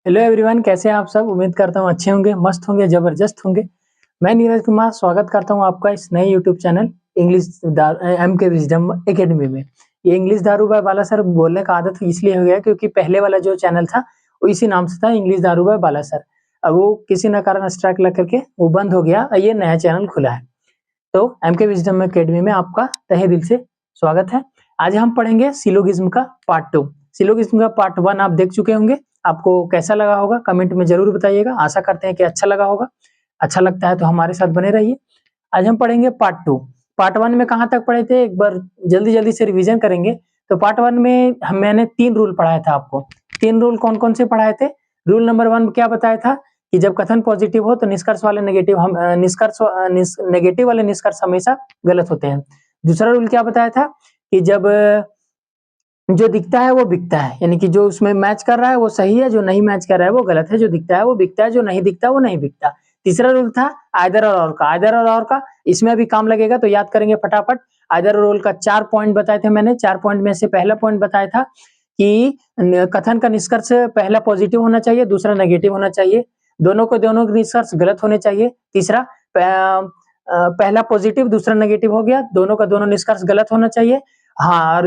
Hello everyone, कैसे हैं आप सब? उम्मीद करता हूँ अच्छे होंगे, मस्त होंगे, जबरदस्त होंगे। मैं नीरज कुमार स्वागत करता हूँ आपका इस नए यूट्यूब चैनल इंग्लिश एम के विजडम एकेडमी में। ये इंग्लिश दारू बाय बाला सर बोलने का आदत इसलिए हो गया क्योंकि पहले वाला जो चैनल था वो इसी नाम से था, इंग्लिश दारू बाय बाला सर। अब वो किसी न कारण स्ट्राइक लग करके वो बंद हो गया और ये नया चैनल खुला है। तो एम के विजडम एकेडमी में आपका तहे दिल से स्वागत है। आज हम पढ़ेंगे सिलोगिज्म का पार्ट 2। सिलोगिज्म का पार्ट 1 आप देख चुके होंगे। आपको कैसा लगा होगा कमेंट में जरूर बताइएगा। आशा करते हैं कि अच्छा लगा होगा। अच्छा लगता है तो हमारे साथ बने रहिए। आज हम पढ़ेंगे पार्ट 2। पार्ट 1 में कहाँ तक पढ़े थे, एक बार जल्दी जल्दी से रिवीजन करेंगे। तो पार्ट 1 में मैंने 3 रूल पढ़ाया था आपको। 3 रूल कौन कौन से पढ़ाए थे? रूल नंबर 1 क्या बताया था कि जब कथन पॉजिटिव हो तो निष्कर्ष वाले नेगेटिव वाले निष्कर्ष हमेशा गलत होते हैं। दूसरा रूल क्या बताया था कि जब जो दिखता है वो बिकता है, यानी कि जो उसमें मैच कर रहा है वो सही है, जो नहीं मैच कर रहा है वो गलत है, जो दिखता है वो बिकता है, जो नहीं दिखता वो नहीं बिकता। तीसरा रूल था आइदर और का। आइदर और का इसमें भी काम लगेगा, तो याद करेंगे फटाफट। आइदर रूल का 4 पॉइंट बताए थे मैंने। 4 पॉइंट में से पहला पॉइंट बताया था कि कथन का निष्कर्ष पहला पॉजिटिव होना चाहिए, दूसरा नेगेटिव होना चाहिए। दोनों के निष्कर्ष गलत होने चाहिए। तीसरा पहला पॉजिटिव दूसरा नेगेटिव हो गया, दोनों का दोनों निष्कर्ष गलत होना चाहिए। हाँ, और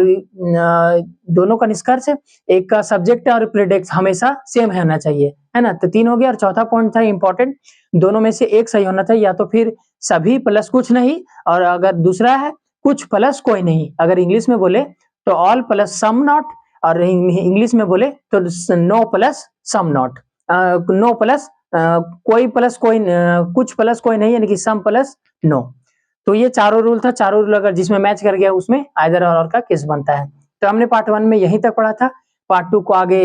दोनों का निष्कर्ष एक का सब्जेक्ट और प्रेडिक्ट हमेशा सेम होना चाहिए, है ना। तो 3 हो गया। और चौथा पॉइंट था इंपॉर्टेंट, दोनों में से एक सही होना चाहिए, या तो फिर सभी प्लस कुछ नहीं, और अगर दूसरा है कुछ प्लस कोई नहीं। अगर इंग्लिश में बोले तो ऑल प्लस सम नॉट, और इंग्लिश में बोले तो no plus some not. No plus कोई प्लस कोई कुछ प्लस कोई नहीं, यानी कि सम प्लस नो। तो ये चारों रूल था। चारों रूल अगर जिसमें मैच कर गया उसमें आइदर और का केस बनता है। तो हमने पार्ट 1 में यहीं तक पढ़ा था। पार्ट 2 को आगे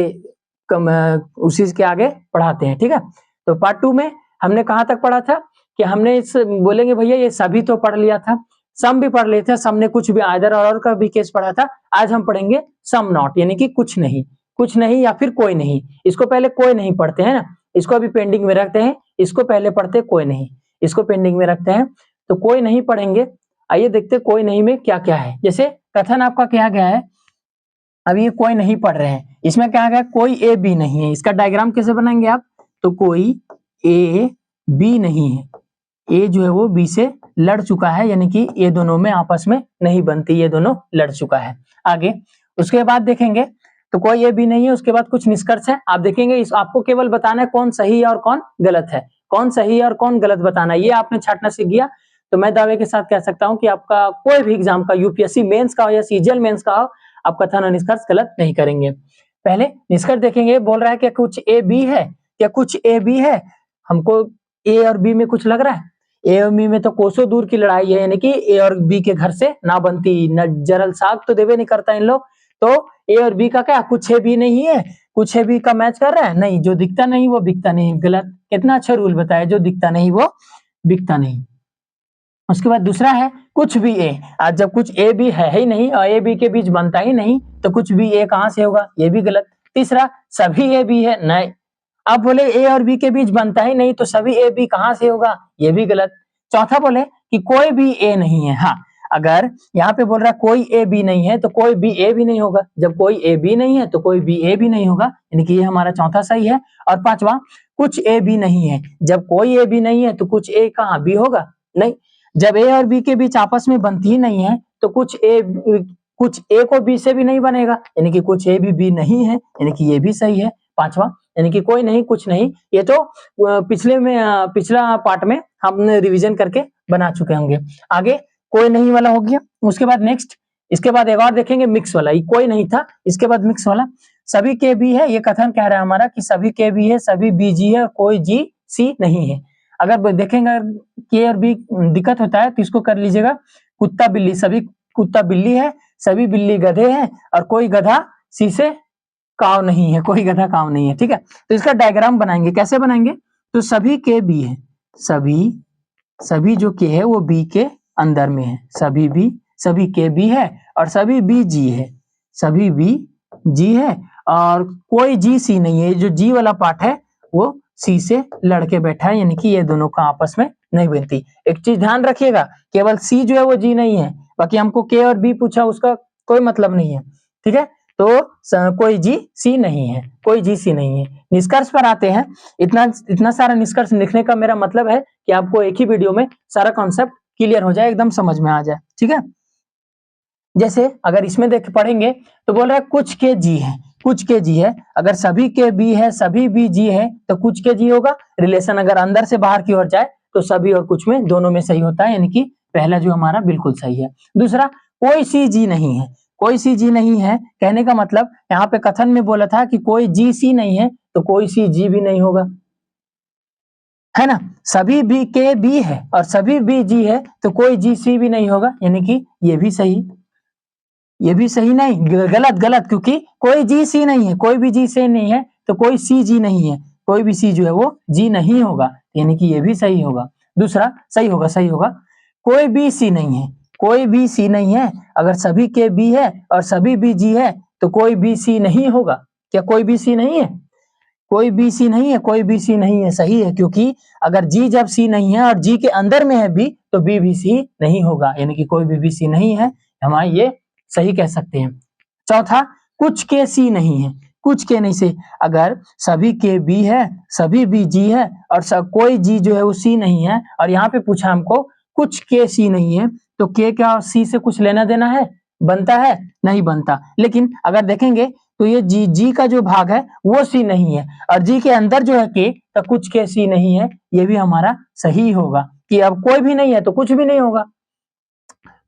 उसी के आगे पढ़ाते हैं, ठीक है। तो पार्ट 2 में हमने कहाँ तक पढ़ा था कि हमने इस बोलेंगे भैया ये सभी तो पढ़ लिया था, सम भी पढ़ लिए थे। सम ने कुछ भी आइदर और का भी केस पढ़ा था। आज हम पढ़ेंगे सम नॉट, यानी कि कुछ नहीं, कुछ नहीं या फिर कोई नहीं। इसको पहले कोई नहीं पढ़ते हैं ना, इसको अभी पेंडिंग में रखते हैं। इसको पहले पढ़ते कोई नहीं, इसको पेंडिंग में रखते हैं। तो कोई नहीं पढ़ेंगे। आइए देखते कोई नहीं में क्या क्या है। जैसे कथन आपका क्या गया है, अब ये कोई नहीं पढ़ रहे हैं, इसमें क्या गया, कोई ए बी नहीं है। इसका डायग्राम कैसे बनाएंगे आप? तो कोई ए बी नहीं है। ए जो है वो बी से लड़ चुका है, यानी कि ये दोनों में आपस में नहीं बनती, ये दोनों लड़ चुका है। आगे उसके बाद देखेंगे तो कोई ए बी नहीं है। उसके बाद कुछ निष्कर्ष है, आप देखेंगे। इस आपको केवल बताना है कौन सही है और कौन गलत है, कौन सही है और कौन गलत बताना है। ये आपने छांटना सीख गया तो मैं दावे के साथ कह सकता हूं कि आपका कोई भी एग्जाम का, यूपीएससी मेंस का हो या सीजीएल मेंस का हो, आप कथन और निष्कर्ष गलत नहीं करेंगे। पहले निष्कर्ष देखेंगे। बोल रहा है कि कुछ ए बी है, क्या कुछ ए बी है? हमको ए और बी में कुछ लग रहा है? ए और बी में तो कोसों दूर की लड़ाई है, यानी कि ए और बी के घर से ना बनती न जरल साग तो देवे नहीं करता इन लोग। तो ए और बी का क्या कुछ है भी नहीं है, कुछ है बी का मैच कर रहा है? नहीं, जो दिखता नहीं वो बिकता नहीं। गलत। कितना अच्छा रूल बताया, जो दिखता नहीं वो बिकता नहीं। उसके बाद दूसरा है कुछ भी ए। आज जब कुछ ए बी है ही नहीं और ए बी के बीच बनता ही नहीं तो कुछ भी ए कहां से होगा? ये भी गलत। तीसरा सभी ए बी है, नहीं। अब बोले ए और बी के बीच बनता ही नहीं तो सभी ए बी कहां से होगा? ये भी गलत। चौथा बोले कि कोई भी ए नहीं है। हाँ, अगर यहाँ पे बोल रहा है कोई ए बी नहीं है तो कोई बी ए भी नहीं होगा। जब कोई ए बी नहीं है तो कोई बी ए भी नहीं होगा, यानी कि ये हमारा चौथा सही है। और पांचवा कुछ ए बी नहीं है। जब कोई ए बी नहीं है तो कुछ ए कहाँ बी होगा? नहीं। जब ए और बी के बीच आपस में बनती ही नहीं है तो कुछ ए को बी से भी नहीं बनेगा, यानी कि कुछ ए बी नहीं है, यानी कि ये भी सही है। पांचवा, यानी कि कोई नहीं कुछ नहीं। ये तो पिछला पार्ट में हमने रिवीजन करके बना चुके होंगे। आगे कोई नहीं वाला हो गया। उसके बाद नेक्स्ट, इसके बाद एक और देखेंगे मिक्स वाला। ये कोई नहीं था, इसके बाद मिक्स वाला। सभी के बी है, ये कथन कह रहा है हमारा कि सभी के बी है, सभी बी जी है, कोई जी सी नहीं है। अगर देखेंगे के और बी दिक्कत होता है तो इसको कर लीजिएगा कुत्ता बिल्ली। सभी कुत्ता बिल्ली है, सभी बिल्ली गधे हैं, और कोई गधा सी से काव नहीं है, कोई गधा काव नहीं है, ठीक है। तो इसका डायग्राम बनाएंगे। कैसे बनाएंगे? तो सभी के बी है, सभी जो के है वो बी के अंदर में है। सभी के बी है और सभी बी जी है, सभी बी जी है, और कोई जी सी नहीं है। जो जी वाला पार्ट है वो सी से लड़के बैठा है, यानी कि ये दोनों का आपस में नहीं बनती। एक चीज ध्यान रखिएगा, केवल सी जो है वो जी नहीं है, बाकी हमको के और बी पूछा उसका कोई मतलब नहीं है, ठीक है। तो कोई जी सी नहीं है, कोई जी सी नहीं है। निष्कर्ष पर आते हैं। इतना सारा निष्कर्ष लिखने का मेरा मतलब है कि आपको एक ही वीडियो में सारा कॉन्सेप्ट क्लियर हो जाए, एकदम समझ में आ जाए, ठीक है। जैसे अगर इसमें देख पढ़ेंगे तो बोल रहा है कुछ के जी है, कुछ के जी है, अगर सभी के बी है, सभी बी जी है तो कुछ के जी होगा। रिलेशन अगर अंदर से बाहर की ओर जाए तो सभी और कुछ में दोनों में सही होता है, यानी कि पहला जो हमारा बिल्कुल सही है। दूसरा, कोई सी जी नहीं है, कोई सी जी नहीं है कहने का मतलब यहाँ पे कथन में बोला था कि कोई जी सी नहीं है तो कोई सी जी भी नहीं होगा, है ना। सभी बी के बी है और सभी बी जी है तो कोई जी सी भी नहीं होगा, यानी कि ये भी सही, ये भी सही नहीं, गलत गलत, क्योंकि कोई जी सी नहीं है, कोई भी जी से नहीं है तो कोई सी जी नहीं है, कोई भी सी जो है वो जी नहीं होगा, यानी कि ये भी सही होगा। दूसरा सही होगा, सही होगा। कोई भी सी नहीं है, कोई भी सी नहीं है, अगर सभी के बी है और सभी बी जी है तो कोई भी सी नहीं होगा। क्या कोई भी सी नहीं है? कोई बी सी नहीं है, कोई बी सी नहीं है, सही है, क्योंकि अगर जी जब सी नहीं है और जी के अंदर में है बी तो बी भी सी नहीं होगा, यानी कि कोई भी सी नहीं है, हमारा ये सही कह सकते हैं। चौथा, कुछ के सी नहीं है, कुछ के नहीं से, अगर सभी के बी है, सभी बी जी है और कोई जी जो है वो सी नहीं है, और यहाँ पे पूछा हमको कुछ के सी नहीं है, तो के क्या सी से कुछ लेना देना है? बनता है? नहीं बनता। लेकिन अगर देखेंगे तो ये जी जी का जो भाग है वो सी नहीं है, और जी के अंदर जो है के तो कुछ के सी नहीं है, ये भी हमारा सही होगा कि अब कोई भी नहीं है तो कुछ भी नहीं होगा।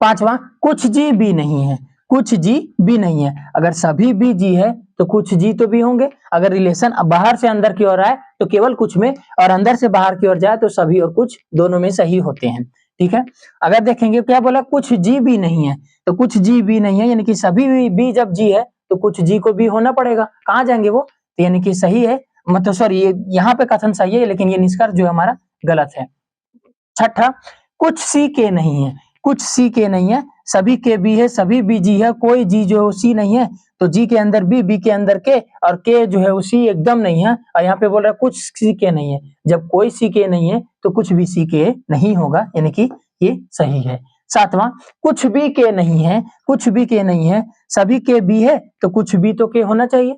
पांचवा, कुछ जी भी नहीं है, कुछ जी भी नहीं है, अगर सभी बी जी है तो कुछ जी तो भी होंगे। अगर रिलेशन बाहर से अंदर की ओर आए तो केवल कुछ में, और अंदर से बाहर की ओर जाए तो सभी और कुछ दोनों में सही होते हैं, ठीक है। अगर देखेंगे क्या बोला, कुछ जी भी नहीं है, तो कुछ जी भी नहीं है यानी कि सभी बी जब जी है तो कुछ जी को भी होना पड़ेगा, कहाँ जाएंगे वो, तो यानी कि सही है, मतलब सॉरी ये यहाँ पे कथन सही है लेकिन ये निष्कर्ष जो है हमारा गलत है। छठा, कुछ सी के नहीं है, कुछ सी के नहीं है, सभी के बी है, सभी बी जी है, कोई जी जो सी नहीं है, तो जी के अंदर बी के अंदर के, और के जो है उसी एकदम नहीं है, और यहाँ पे बोल रहा है कुछ सी के नहीं है, जब कोई सी के नहीं है तो कुछ भी सी के नहीं होगा, यानी कि ये सही है। सातवां, कुछ भी के नहीं है, कुछ भी के नहीं है, सभी के बी है तो कुछ भी तो के होना चाहिए,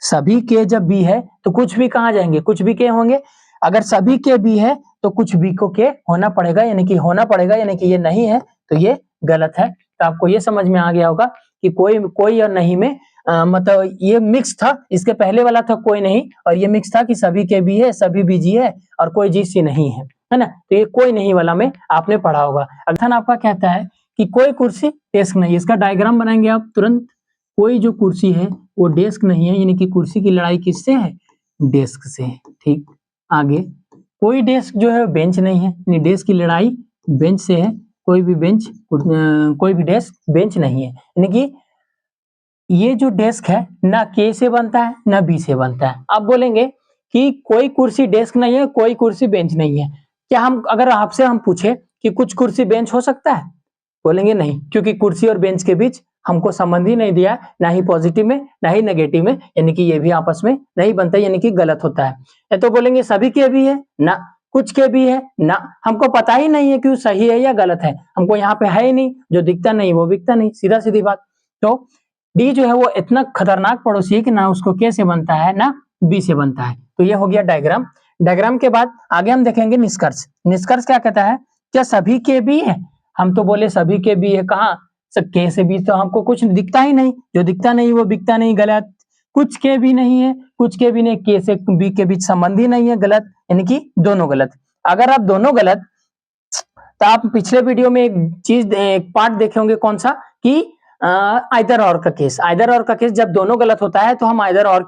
सभी के जब बी है तो कुछ भी कहाँ जाएंगे, कुछ भी के होंगे, अगर सभी के बी है तो कुछ बी को के होना पड़ेगा, यानी कि होना पड़ेगा, यानी कि ये नहीं है तो ये गलत है। तो आपको ये समझ में आ गया होगा कि कोई कोई और नहीं में मतलब ये मिक्स था, इसके पहले वाला था कोई नहीं, और ये मिक्स था कि सभी के बी है, सभी बी जी है और कोई जी सी नहीं है ना। तो ये कोई नहीं वाला में आपने पढ़ा होगा। अर्थात आपका कहता है कि कोई कुर्सी डेस्क नहीं, इसका डायग्राम बनाएंगे आप तुरंत। कोई जो कुर्सी है वो डेस्क नहीं है, यानी कि कुर्सी की लड़ाई किससे है? डेस्क से। ठीक, आगे, कोई डेस्क जो है बेंच नहीं है, यानी डेस्क की लड़ाई बेंच से है, कोई भी बेंच कोई भी डेस्क बेंच नहीं है, यानी कि ये जो डेस्क है ना के से बनता है ना बी से बनता है। आप बोलेंगे कि कोई कुर्सी डेस्क नहीं है, कोई कुर्सी बेंच नहीं है, क्या हम अगर आपसे हम पूछे कि कुछ कुर्सी बेंच हो सकता है? बोलेंगे नहीं, क्योंकि कुर्सी और बेंच के बीच हमको संबंध ही नहीं दिया, ना ही पॉजिटिव में ना ही नेगेटिव में, यानी कि ये भी आपस में नहीं बनता, यानी कि गलत होता है। तो बोलेंगे सभी के भी है ना, कुछ के भी है ना, हमको पता ही नहीं है कि वो सही है या गलत है, हमको यहाँ पे है ही नहीं, जो दिखता नहीं वो बिकता नहीं, सीधा सीधी बात। तो डी जो है वो इतना खतरनाक पड़ोसी है कि ना उसको के से बनता है ना बी से बनता है। तो ये हो गया डायग्राम। डायग्राम के बाद आगे हम देखेंगे निष्कर्ष। निष्कर्ष क्या कहता है, क्या सभी के बी है? हम तो बोले सभी के बी है, कहाँ के से बी तो हमको कुछ दिखता ही नहीं, जो दिखता नहीं वो बिकता नहीं, गलत। कुछ के भी नहीं है, कुछ के भी नहीं, के से बी के बीच संबंध ही नहीं है, गलत, यानी कि दोनों गलत। अगर आप दोनों गलत, तो आप पिछले वीडियो में एक पार्ट देखे होंगे, कौन सा, कि आइदर और का केस। आइदर और का केस जब दोनों गलत होता है तो हम आइदर और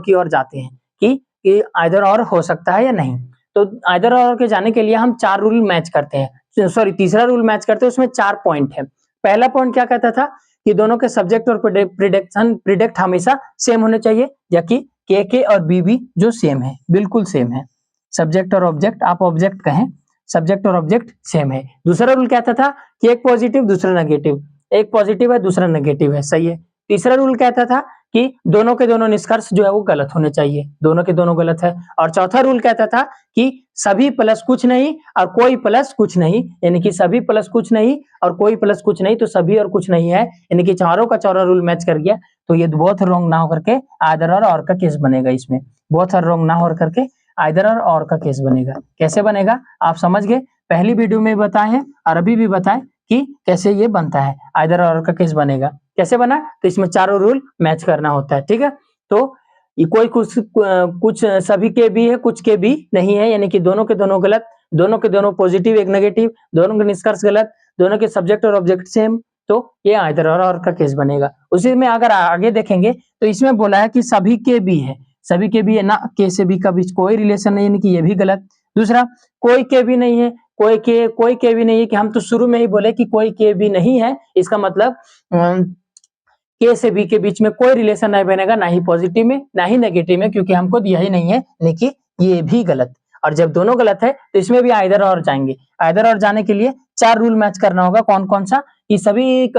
की ओर जाते हैं कि आइदर और हो सकता है या नहीं। तो आइदर और के जाने के लिए हम 4 रूल मैच करते हैं, सॉरी तीसरा रूल मैच करते हैं, उसमें 4 पॉइंट है। पहला पॉइंट क्या कहता था कि दोनों के सब्जेक्ट और प्रिडिक्ट हमेशा सेम होने चाहिए, जबकि के और बी जो सेम है, बिल्कुल सेम है। सब्जेक्ट और ऑब्जेक्ट, आप ऑब्जेक्ट कहें, सब्जेक्ट और ऑब्जेक्ट सेम है। दूसरा रूल कहता था कि एक पॉजिटिव दूसरा नेगेटिव, एक पॉजिटिव है दूसरा नेगेटिव है, सही है। तीसरा रूल कहता था कि दोनों के दोनों निष्कर्ष जो है वो गलत होने चाहिए, दोनों के दोनों गलत है। और चौथा रूल कहता था कि सभी प्लस कुछ नहीं और कोई प्लस कुछ नहीं, यानी कि सभी प्लस कुछ नहीं और कोई प्लस कुछ नहीं, तो सभी और कुछ नहीं है, यानी कि चारों का चारों रूल मैच कर गया। तो ये बोथ रॉन्ग ना होकर के आइदर और का केस बनेगा, इसमें बोथ आर रॉन्ग ना होकर के आइदर और का केस बनेगा। कैसे बनेगा आप समझ गए, पहली वीडियो में बताए हैं और अभी भी बताएं कि कैसे ये बनता है, आइदर और का केस बनेगा। कैसे बना, तो इसमें चारों रूल मैच करना होता है, ठीक है। तो ये कोई कुछ सभी के भी है, कुछ के भी नहीं है, यानी कि दोनों के दोनों गलत, दोनों के दोनों पॉजिटिव एक नेगेटिव, दोनों के निष्कर्ष गलत, दोनों के सब्जेक्ट और ऑब्जेक्ट सेम, तो ये आइदर और का केस बनेगा। उसी में अगर आगे देखेंगे तो इसमें बोला है कि सभी के भी है, सभी के भी है ना, के से बी का बीच कोई रिलेशन नहीं, यानी कि ये भी गलत। दूसरा कोई के भी नहीं है, कोई के भी नहीं है, कि हम तो शुरू में ही बोले कि कोई के भी नहीं है, इसका मतलब के से बी के बीच में कोई रिलेशन नहीं बनेगा, ना ही पॉजिटिव में ना ही नेगेटिव में, क्योंकि हमको दिया ही नहीं है, यानी कि ये भी गलत। और जब दोनों गलत है तो इसमें भी आइदर और जाएंगे। आइदर और जाने के लिए चार रूल मैच करना होगा। कौन कौन सा, कि सभी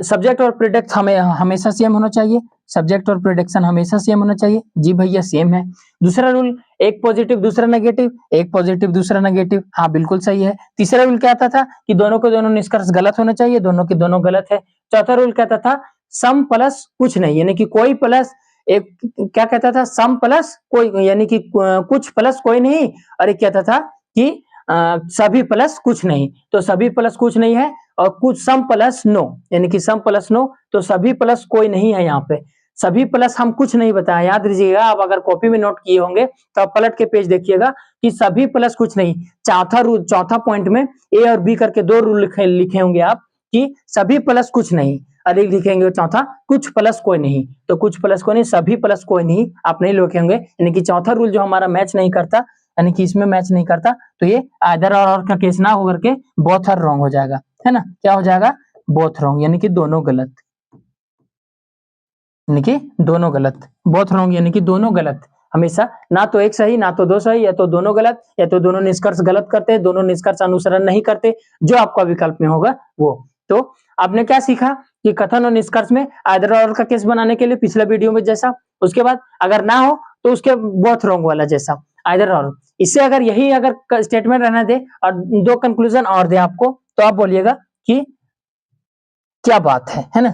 सब्जेक्ट और प्रेडिक्ट हमें हमेशा सेम होना चाहिए, सब्जेक्ट और प्रेडिक्शन हमेशा सेम होना चाहिए, जी भैया सेम है। दूसरा रूल एक पॉजिटिव दूसरा नेगेटिव, एक पॉजिटिव दूसरा नेगेटिव, हाँ बिल्कुल सही है। तीसरा रूल क्या आता था कि दोनों के दोनों निष्कर्ष गलत होना चाहिए, दोनों के दोनों गलत है। चौथा रूल कहता था सम प्लस कुछ नहीं, यानी कि कोई प्लस एक, क्या कहता था, सम प्लस कोई, यानी कि कुछ प्लस कोई नहीं, और एक कहता था कि सभी प्लस कुछ नहीं, तो सभी प्लस कुछ नहीं है, और कुछ सम प्लस नो, यानी कि सम प्लस नो, तो सभी प्लस कोई नहीं है। यहाँ पे सभी प्लस हम कुछ नहीं बताया, याद रखिएगा। आप अगर कॉपी में नोट किए होंगे तो आप पलट के पेज देखिएगा कि सभी प्लस कुछ नहीं। चौथा रूल, चौथा पॉइंट में ए और बी करके दो रूल लिखे होंगे आप, कि सभी प्लस कुछ नहीं, और एक लिखेंगे चौथा कुछ प्लस कोई नहीं, तो कुछ प्लस कोई नहीं, सभी प्लस कोई नहीं आप नहीं लिखे होंगे, यानी कि चौथा रूल जो हमारा मैच नहीं करता, यानी कि इसमें मैच नहीं करता, तो ये आइदर और का केस ना होकर के बोथ आर रॉन्ग हो जाएगा, है ना। क्या हो जाएगा, बोथ रॉन्ग, यानी कि दोनों गलत, यानी कि दोनों गलत, बोथ रॉन्ग यानी कि दोनों गलत। हमेशा ना तो एक सही ना तो दो सही, या तो दोनों गलत या तो दोनों निष्कर्ष गलत करते, दोनों निष्कर्ष अनुसरण नहीं करते, जो आपका विकल्प में होगा वो। तो आपने क्या सीखा कि कथन और निष्कर्ष में आइदर और का केस बनाने के लिए पिछला वीडियो में जैसा, उसके बाद अगर ना हो तो उसके बोथ रॉन्ग वाला जैसा आइदर और। इससे अगर यही अगर स्टेटमेंट रहना दे और दो कंक्लूजन और दे आपको, तो आप बोलिएगा कि क्या बात है ना।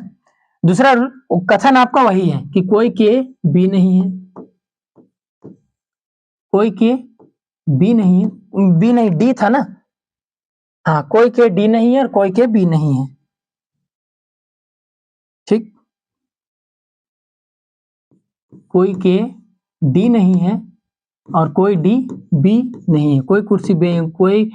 दूसरा रूल, कथन आपका वही है कि कोई के बी नहीं है, कोई के बी नहीं है, बी नहीं डी था ना, हाँ कोई के डी नहीं है और कोई के बी नहीं है, ठीक। कोई के डी नहीं है और कोई डी बी नहीं है, कोई कुर्सी कोई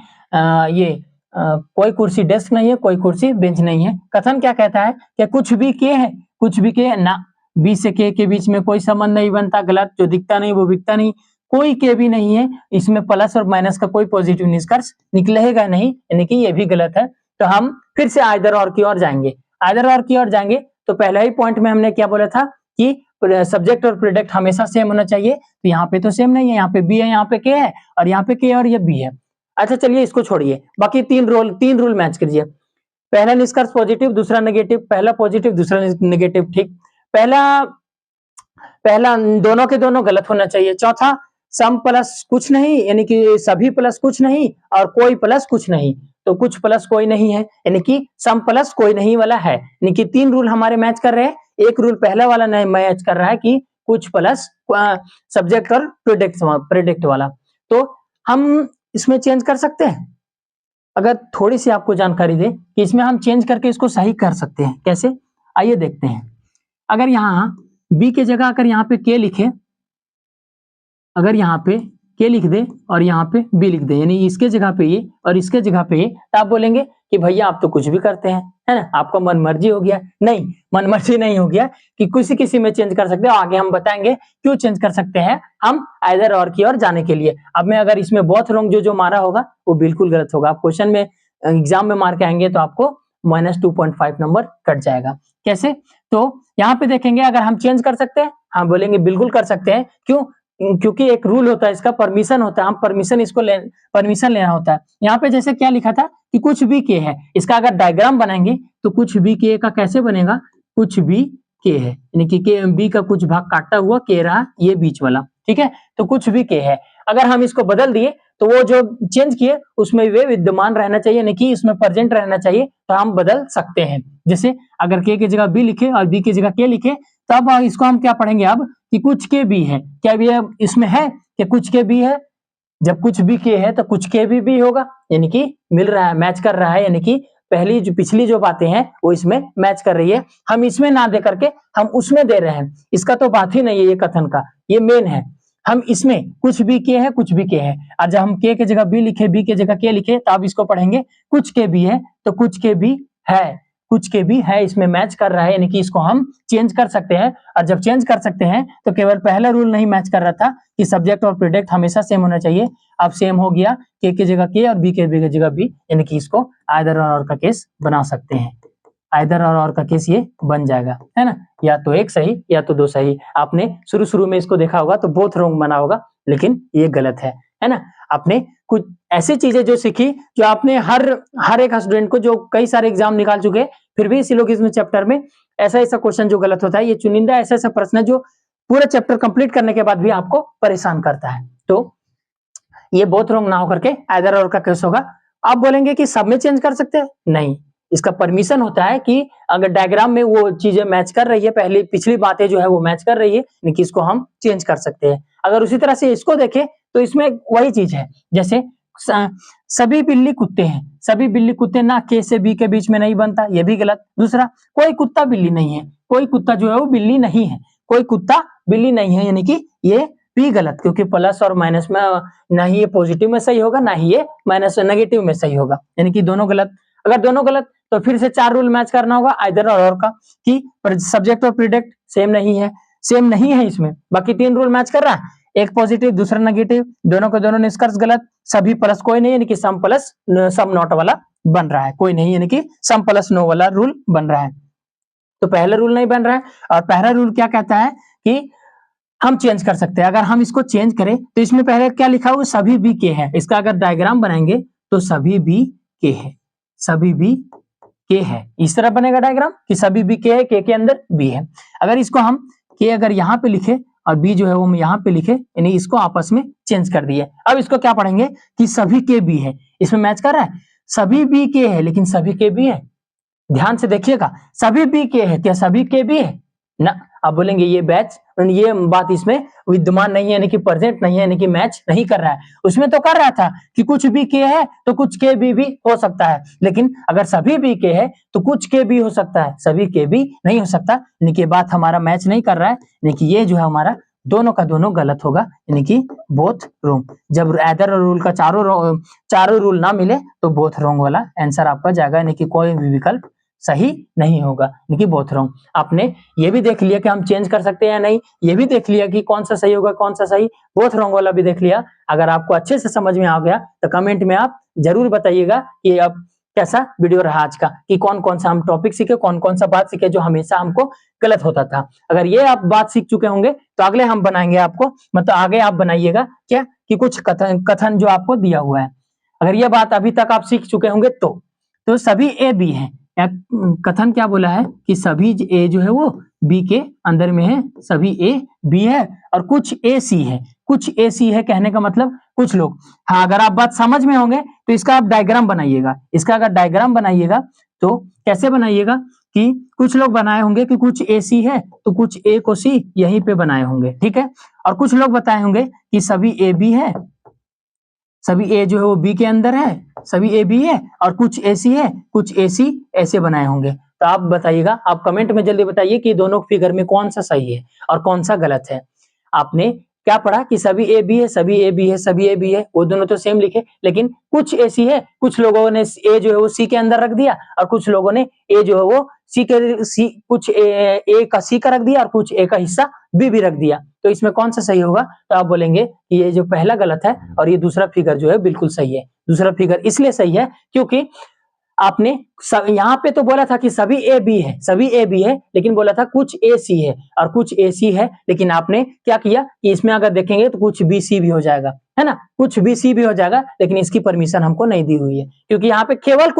कोई कुर्सी डेस्क नहीं है, कोई कुर्सी बेंच नहीं है। कथन क्या कहता है कि कुछ भी के है, कुछ भी के ना, बी से के बीच में कोई संबंध नहीं बनता, गलत, जो दिखता नहीं वो बिकता नहीं, कोई के भी नहीं है, इसमें प्लस और माइनस का कोई पॉजिटिव निष्कर्ष निकलेगा नहीं, यानी कि ये भी गलत है। तो हम फिर से आइदर और की ओर जाएंगे, आइदर और की ओर जाएंगे तो पहला ही पॉइंट में हमने क्या बोला था कि सब्जेक्ट और प्रेडिक्ट हमेशा सेम होना चाहिए, तो यहाँ पे तो सेम नहीं है, यहाँ पे बी है, यहाँ पे के है, और यहाँ पे के और ये बी है। अच्छा चलिए इसको छोड़िए, बाकी तीन रूल मैच कीजिए। पहला निष्कर्ष पॉजिटिव दूसरा नेगेटिव, पहला पॉजिटिव दूसरा नेगेटिव, ठीक। पहला दोनों के दोनों गलत होना चाहिए। चौथा सम प्लस कुछ नहीं, यानी कि सभी प्लस कुछ नहीं और कोई प्लस कुछ नहीं, तो कुछ प्लस कोई नहीं है, यानी कि सम प्लस कोई नहीं वाला है, यानी कि तीन रूल हमारे मैच कर रहे हैं। एक रूल पहला वाला नहीं मैच कर रहा है कि कुछ प्लस सब्जेक्ट और प्रेडिक्ट वाला, तो हम इसमें चेंज कर सकते हैं। अगर थोड़ी सी आपको जानकारी दे कि इसमें हम चेंज करके इसको सही कर सकते हैं, कैसे, आइए देखते हैं। अगर यहाँ बी के जगह अगर यहाँ पे के लिखे, अगर यहाँ पे के लिख दे और यहाँ पे बी लिख दे, यानी इसके जगह पे ये और इसके जगह पे ये, तो आप बोलेंगे कि भैया आप तो कुछ भी करते हैं, है ना, आपका मन मर्जी हो गया। नहीं, मन मर्जी नहीं हो गया, कि किसी में चेंज कर सकते हो, आगे हम बताएंगे क्यों चेंज कर सकते हैं हम आइदर और की ओर जाने के लिए। अब मैं अगर इसमें बोथ रॉन्ग जो मारा होगा वो बिल्कुल गलत होगा, आप क्वेश्चन में एग्जाम में मार के आएंगे तो आपको -2.5 नंबर कट जाएगा। कैसे, तो यहाँ पे देखेंगे अगर हम चेंज कर सकते हैं, हाँ बोलेंगे बिल्कुल कर सकते हैं। क्यों, क्योंकि एक रूल होता है, इसका परमिशन होता है, हम परमिशन लेना होता है। यहाँ पे जैसे क्या लिखा था कि कुछ भी के है, इसका अगर डायग्राम बनाएंगे तो कुछ भी के का कैसे बनेगा, कुछ भी के है, यानी कि के बी का कुछ भाग काटा हुआ के रहा ये बीच वाला, ठीक है। तो कुछ भी के है, अगर हम इसको बदल दिए तो वो जो चेंज किए उसमें वे विद्यमान रहना चाहिए, यानी कि इसमें प्रेजेंट रहना चाहिए, तो हम बदल सकते हैं। जैसे अगर के की जगह बी लिखे और बी की जगह के लिखे, तब इसको हम क्या पढ़ेंगे अब कि कुछ के बी है, क्या भी इसमें है कि कुछ के बी है। जब कुछ भी के है तो कुछ के भी होगा, यानी कि मिल रहा है, मैच कर रहा है, यानी कि पहली जो पिछली जो बातें हैं वो इसमें मैच कर रही है। हम इसमें ना दे करके हम उसमें दे रहे हैं, इसका तो बात ही नहीं है ये कथन का, ये मेन है। हम इसमें कुछ भी के है कुछ भी के है, और जब हम के जगह बी लिखे बी के जगह के लिखे तो आप इसको पढ़ेंगे कुछ के भी है तो कुछ के भी है, कुछ के भी है इसमें मैच कर रहा है, यानी कि इसको हम चेंज कर सकते हैं। और जब चेंज कर सकते हैं तो केवल पहला रूल नहीं मैच कर रहा था कि सब्जेक्ट और प्रेडिक्ट हमेशा सेम होना चाहिए, अब सेम हो गया, के की जगह के और बी के जगह बी, यानी कि इसको आइदर और का केस बना सकते हैं। आइदर और का केस ये बन जाएगा, है ना, या तो एक सही या तो दो सही। आपने शुरू में इसको देखा होगा तो बोथ रॉन्ग बना होगा, लेकिन ये गलत है ना। आपने कुछ ऐसी चीजें जो सीखी जो आपने हर एक स्टूडेंट को जो कई सारे एग्जाम निकाल चुके, फिर भी सिलोगिज्म चैप्टर में ऐसा क्वेश्चन जो गलत होता है, ये चुनिंदा ऐसा प्रश्न जो पूरा चैप्टर कंप्लीट करने के बाद भी आपको परेशान करता है। तो ये बोथ रॉन्ग ना होकर के आइदर और का केस होगा। आप बोलेंगे कि सब में चेंज कर सकते हैं, नहीं, इसका परमिशन होता है कि अगर डायग्राम में वो चीजें मैच कर रही है, पहली पिछली बातें जो है वो मैच कर रही है, यानी कि इसको हम चेंज कर सकते हैं। अगर उसी तरह से इसको देखें तो इसमें वही चीज है, जैसे सभी बिल्ली कुत्ते हैं, सभी बिल्ली कुत्ते ना के से बी के बीच में नहीं बनता, ये भी गलत। दूसरा, कोई कुत्ता बिल्ली नहीं है, कोई कुत्ता जो है वो बिल्ली नहीं है, कोई कुत्ता बिल्ली नहीं है, यानी कि ये भी गलत, क्योंकि प्लस और माइनस में ना ही ये पॉजिटिव में सही होगा ना ही ये माइनस नेगेटिव में सही होगा, यानी कि दोनों गलत। अगर दोनों गलत तो फिर से 4 रूल मैच करना होगा आइदर और का, कि सब्जेक्ट और प्रेडिक्ट सेम नहीं है इसमें, बाकी 3 रूल मैच कर रहा है, एक पॉजिटिव दूसरा नेगेटिव, दोनों के दोनों निष्कर्ष गलत, सभी प्लस कोई नहीं, यानी कि सम प्लस सम नॉट वाला बन रहा है, कोई नहीं, यानी कि सम प्लस नो वाला रूल बन रहा है। तो पहला रूल नहीं बन रहा है, और पहला रूल क्या कहता है कि हम चेंज कर सकते हैं। अगर हम इसको चेंज करें तो इसमें पहले क्या लिखा हुआ, सभी बी के है, इसका अगर डायग्राम बनाएंगे तो सभी बी के है, सभी बी के है, इस तरह बनेगा डायग्राम कि सभी बी के है, के अंदर बी है। अगर इसको हम के अगर यहाँ पे लिखे और बी जो है वो हम यहाँ पे लिखे, यानी इसको आपस में चेंज कर दिए। अब इसको क्या पढ़ेंगे कि सभी के बी है, इसमें मैच कर रहा है, सभी बी के है लेकिन सभी के बी है, ध्यान से देखिएगा, सभी बी के है, क्या सभी के बी है ना। आप बोलेंगे ये ये बात इसमें विद्यमान नहीं है, यानी कि प्रेजेंट नहीं है, यानी कि मैच नहीं कर रहा है। उसमें तो कर रहा था कि कुछ भी के है तो कुछ के भी हो सकता है, लेकिन अगर सभी बी के है तो कुछ के भी हो सकता है, सभी के भी नहीं हो सकता, यानी कि बात हमारा मैच नहीं कर रहा है, यानी कि ये जो है हमारा दोनों का दोनों गलत होगा, यानी कि बोथ रॉन्ग। जब आइदर रूल का चारों रूल ना मिले तो बोथ रॉन्ग वाला आंसर आपका जाएगा, यानी कि कोई भी विकल्प सही नहीं होगा, यानी कि बोथ रॉन्ग। आपने ये भी देख लिया कि हम चेंज कर सकते हैं या नहीं, ये भी देख लिया कि कौन सा सही होगा कौन सा सही, बोथ रॉन्ग वाला भी देख लिया। अगर आपको अच्छे से समझ में आ गया तो कमेंट में आप जरूर बताइएगा कि अब कैसा वीडियो रहा आज का, कि कौन कौन सा हम टॉपिक सीखे, कौन कौन सा बात सीखे जो हमेशा हमको गलत होता था। अगर ये आप बात सीख चुके होंगे तो अगले हम बनाएंगे आपको, मतलब आगे आप बनाइएगा क्या कि कुछ कथन जो आपको दिया हुआ है, अगर ये बात अभी तक आप सीख चुके होंगे तो सभी ए बी है, कथन क्या बोला है कि सभी ए जो है वो बी के अंदर में है, सभी ए बी है और कुछ ए सी है, कुछ ए सी है कहने का मतलब कुछ लोग। हाँ, अगर आप बात समझ में होंगे तो इसका आप डायग्राम बनाइएगा, इसका अगर डायग्राम बनाइएगा तो कैसे बनाइएगा कि कुछ लोग बनाए होंगे कि कुछ ए सी है तो कुछ ए को सी यहीं पे बनाए होंगे, ठीक है, और कुछ लोग बताए होंगे कि सभी ए बी है, सभी ए जो है वो बी के अंदर है, सभी ए बी है और कुछ ए सी है, कुछ ए सी ऐसे बनाए होंगे। तो आप बताइएगा, आप कमेंट में जल्दी बताइए कि दोनों फिगर में कौन सा सही है और कौन सा गलत है। आपने क्या पढ़ा कि सभी ए बी है, सभी ए बी है, सभी ए बी है, वो दोनों तो सेम लिखे, लेकिन कुछ ए सी है, कुछ लोगों ने ए जो है वो सी के अंदर रख दिया और कुछ लोगों ने ए जो है वो कुछ ए का सी का रख दिया और कुछ ए का हिस्सा बी भी रख दिया। तो इसमें कौन सा सही होगा, तो आप बोलेंगे कि ये जो पहला गलत है और ये दूसरा फिगर जो है बिल्कुल सही है। दूसरा फिगर इसलिए सही है क्योंकि आपने यहाँ पे तो बोला था कि सभी ए बी है, सभी ए बी है, लेकिन बोला था कुछ ए सी है और कुछ ए सी है, लेकिन आपने क्या किया कि इसमें अगर देखेंगे तो कुछ बी सी भी हो जाएगा, है ना, कुछ बी सी भी हो जाएगा, लेकिन इसकी परमिशन हमको नहीं दी हुई है, क्योंकि यहाँ पे केवल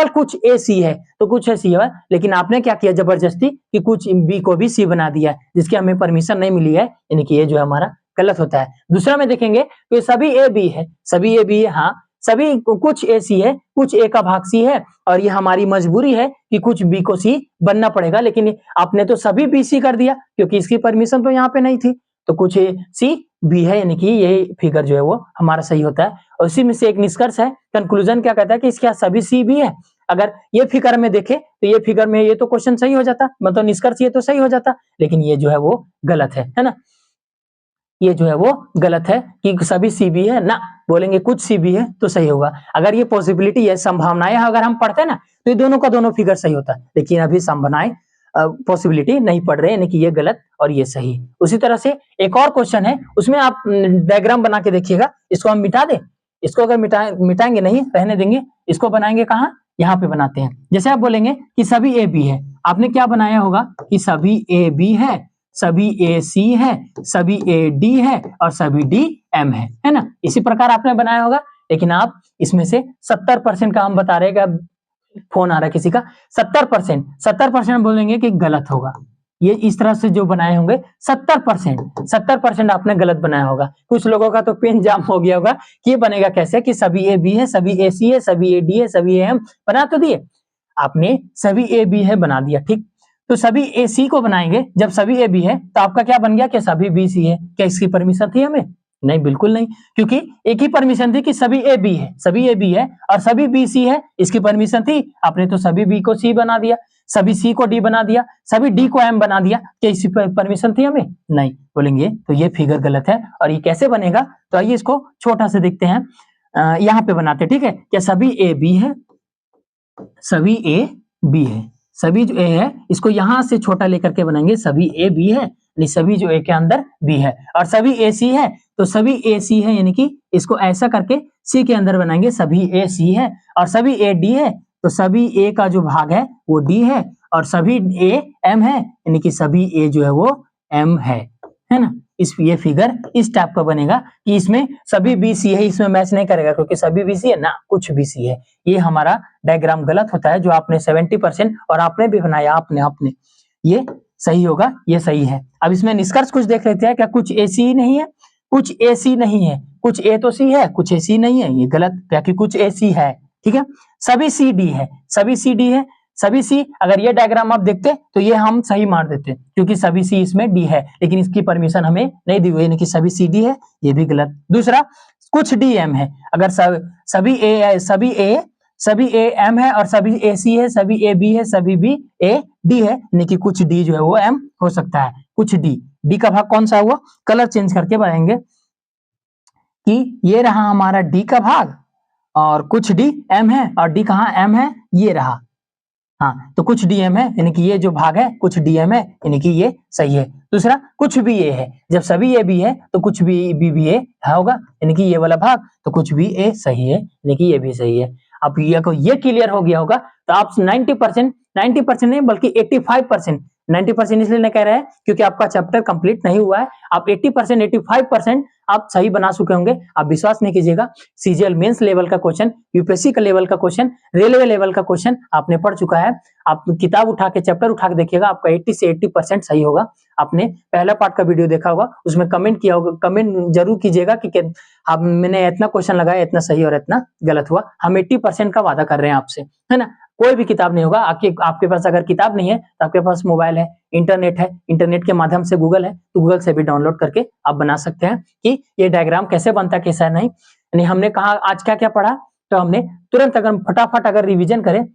कुछ ए सी है, तो कुछ ए सी है, लेकिन आपने क्या किया जबरदस्ती कि कुछ बी को भी सी बना दिया है, जिसकी हमें परमिशन नहीं मिली है, यानी कि ये जो है हमारा गलत होता है। दूसरा में देखेंगे तो सभी ए बी है, सभी ए बी है, हाँ सभी कुछ ए सी है, कुछ ए का भाग सी है, और ये हमारी मजबूरी है कि कुछ बी को सी बनना पड़ेगा, लेकिन आपने तो सभी बी सी कर दिया, क्योंकि इसकी परमिशन तो यहाँ पे नहीं थी, तो कुछ ए सी बी है, यानी कि ये फिगर जो है वो हमारा सही होता है। और उसी में से एक निष्कर्ष है, कंक्लूजन क्या कहता है कि इसके सभी सी भी है। अगर ये फिगर में देखे तो ये फिगर में ये तो क्वेश्चन सही हो जाता, मतलब निष्कर्ष ये तो सही हो जाता, लेकिन ये जो है वो गलत है ना, ये जो है वो गलत है कि सभी सी बी है ना, बोलेंगे कुछ सी बी है तो सही होगा। अगर ये पॉसिबिलिटी है, संभावनाएं अगर हम पढ़ते हैं ना, तो ये दोनों का दोनों फिगर सही होता है, लेकिन अभी संभावनाएं पॉसिबिलिटी नहीं पढ़ रहे, यानी कि ये गलत और ये सही। उसी तरह से एक और क्वेश्चन है, उसमें आप डायग्राम बना के देखिएगा, इसको हम मिटा दें, इसको अगर मिटाएंगे नहीं, रहने देंगे, इसको बनाएंगे कहाँ, यहाँ पे बनाते हैं। जैसे आप बोलेंगे कि सभी ए बी है, आपने क्या बनाया होगा कि सभी ए बी है, सभी ए सी है, सभी ए डी है और सभी डी एम है ना, इसी प्रकार आपने बनाया होगा। लेकिन आप इसमें से 70% का हम बता रहे हैं, फोन आ रहा है किसी का, 70% बोलेंगे कि गलत होगा। ये इस तरह से जो बनाए होंगे 70% आपने गलत बनाया होगा। कुछ लोगों का तो पेन जाम हो गया होगा कि ये बनेगा कैसे कि सभी ए बी है, सभी ए सी है, सभी ए डी है, सभी ए एम, बना तो दिए आपने, सभी ए बी है बना दिया, ठीक, तो सभी ए सी को बनाएंगे, जब सभी ए बी है तो आपका क्या बन गया कि सभी बी सी है। क्या इसकी परमिशन थी हमें? नहीं, बिल्कुल नहीं, क्योंकि एक ही परमिशन थी कि सभी ए बी है, सभी ए बी है और सभी बी सी है, इसकी परमिशन थी, आपने तो सभी बी को सी बना दिया, सभी सी को डी बना दिया, सभी डी को एम बना दिया। क्या इसकी परमिशन थी हमें? नहीं, बोलेंगे तो ये फिगर गलत है। और ये कैसे बनेगा, तो आइए इसको छोटा से देखते हैं, यहाँ पे बनाते, ठीक है। क्या सभी ए बी है, सभी ए बी है, सभी जो ए है इसको यहां से छोटा लेकर के बनाएंगे, सभी ए बी है, यानी सभी जो ए के अंदर बी है, और सभी ए सी है तो सभी ए सी है, यानी कि इसको ऐसा करके सी के अंदर बनाएंगे, सभी ए सी है, और सभी ए डी है तो सभी ए का जो भाग है वो डी है, और सभी ए एम है, यानी कि सभी ए जो है वो एम है ना। ये फिगर इस टाइप का बनेगा कि इसमें सभी बी सी है, इसमें मैच नहीं करेगा क्योंकि सभी बी सी है ना, कुछ बी सी है। ये हमारा डायग्राम गलत होता है, जो आपने 70% और आपने भी बनाया, आपने ये सही होगा, ये सही है। अब इसमें निष्कर्ष कुछ देख लेते हैं, क्या कुछ ए सी नहीं है, कुछ ए सी नहीं है, कुछ ए तो सी है, कुछ ए सी नहीं है, ये गलत, क्या कि कुछ ए सी है, ठीक है। सभी सी डी है, सभी सी डी है, सभी सी, अगर ये डायग्राम आप देखते तो ये हम सही मार देते क्योंकि सभी सी इसमें डी है, लेकिन इसकी परमिशन हमें नहीं दी हुई, यानी कि सभी सी डी है, ये भी गलत। दूसरा, कुछ डी एम है, अगर सभी ए एम है और सभी ए सी है, सभी ए बी है, सभी बी ए डी है, यानी कि कुछ डी जो है वो एम हो सकता है, कुछ डी का भाग कौन सा हुआ, कलर चेंज करके बनाएंगे कि ये रहा हमारा डी का भाग और कुछ डी एम है, और डी कहाँ एम है, ये रहा, हाँ, तो कुछ डीएम है, यानी कि ये जो भाग है कुछ डीएम है, यानी कि ये सही है। दूसरा, कुछ भी ए है, जब सभी ए बी है तो कुछ भी ए होगा, यानी कि ये वाला भाग, तो कुछ भी ए सही है, यानी कि ये भी सही है। अब ये क्लियर हो गया होगा तो आप 90% नहीं बल्कि 85%, 90% इसलिए नहीं कह रहे हैं क्योंकि आपका चैप्टर कंप्लीट नहीं हुआ है, आप 80% 85% आप सही बना चुके होंगे। आप विश्वास नहीं कीजिएगा, सीजीएल मेंस लेवल का क्वेश्चन, यूपीएससी का लेवल का क्वेश्चन, रेलवे लेवल का क्वेश्चन आपने पढ़ चुका है। आप किताब उठा के, चैप्टर उठा के देखिएगा, आपका 80 से 80% सही होगा। आपने पहला पार्ट का वीडियो देखा होगा, उसमें कमेंट किया होगा, कमेंट जरूर कीजिएगा कि आप मैंने इतना क्वेश्चन लगाया, इतना सही और इतना गलत हुआ। हम 80% का वादा कर रहे हैं आपसे, है ना। कोई भी किताब नहीं होगा, आपके पास अगर किताब नहीं है तो आपके पास मोबाइल है, इंटरनेट है, इंटरनेट के माध्यम से गूगल है, तो गूगल से भी डाउनलोड करके आप बना सकते हैं कि ये डायग्राम कैसे बनता है, कैसा नहीं। यानी हमने कहा आज क्या क्या पढ़ा, तो हमने तुरंत अगर फटाफट अगर रिवीजन करें